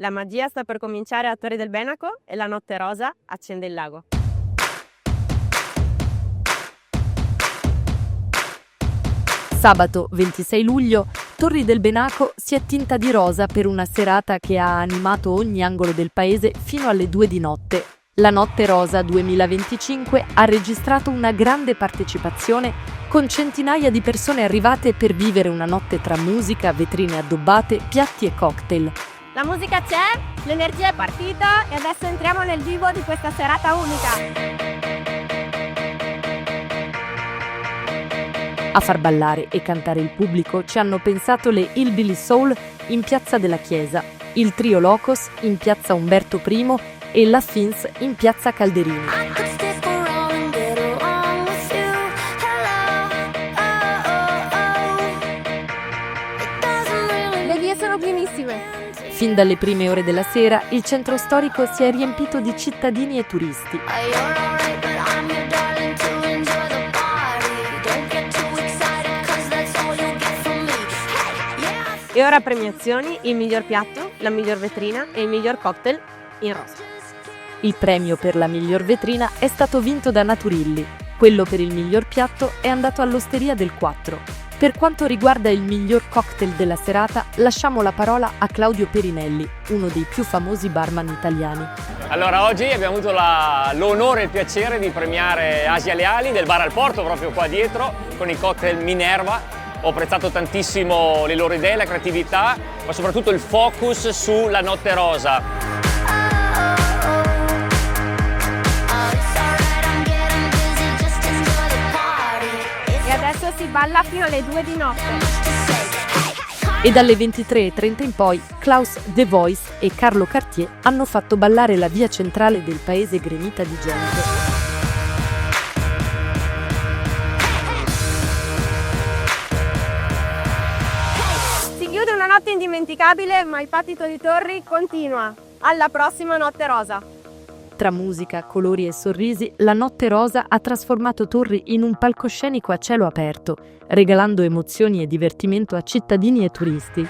La magia sta per cominciare a Torri del Benaco e la notte rosa accende il lago. Sabato 26 luglio, Torri del Benaco si è tinta di rosa per una serata che ha animato ogni angolo del paese fino alle 2 di notte. La Notte Rosa 2025 ha registrato una grande partecipazione con centinaia di persone arrivate per vivere una notte tra musica, vetrine addobbate, piatti e cocktail. La musica c'è, l'energia è partita e adesso entriamo nel vivo di questa serata unica. A far ballare e cantare il pubblico ci hanno pensato le Hillbilly Soul in Piazza della Chiesa, il Trio Locos in Piazza Umberto I e la Fins in Piazza Calderini. Le vie sono pienissime. Fin dalle prime ore della sera il centro storico si è riempito di cittadini e turisti. E ora premiazioni, il miglior piatto, la miglior vetrina e il miglior cocktail in rosa. Il premio per la miglior vetrina è stato vinto da Naturilli, quello per il miglior piatto è andato all'Osteria del 4. Per quanto riguarda il miglior cocktail della serata, lasciamo la parola a Claudio Perinelli, uno dei più famosi barman italiani. Allora, oggi abbiamo avuto l'onore e il piacere di premiare Asia Leali del Bar al Porto, proprio qua dietro, con il cocktail Minerva. Ho apprezzato tantissimo le loro idee, la creatività, ma soprattutto il focus sulla Notte Rosa. E adesso si balla fino alle 2 di notte. E dalle 23:30 in poi, Klaus The Voice e Carlo Cartier hanno fatto ballare la via centrale del paese gremita di gente. Si chiude una notte indimenticabile, ma il battito di Torri continua. Alla prossima Notte Rosa. Tra musica, colori e sorrisi, la Notte Rosa ha trasformato Torri in un palcoscenico a cielo aperto, regalando emozioni e divertimento a cittadini e turisti.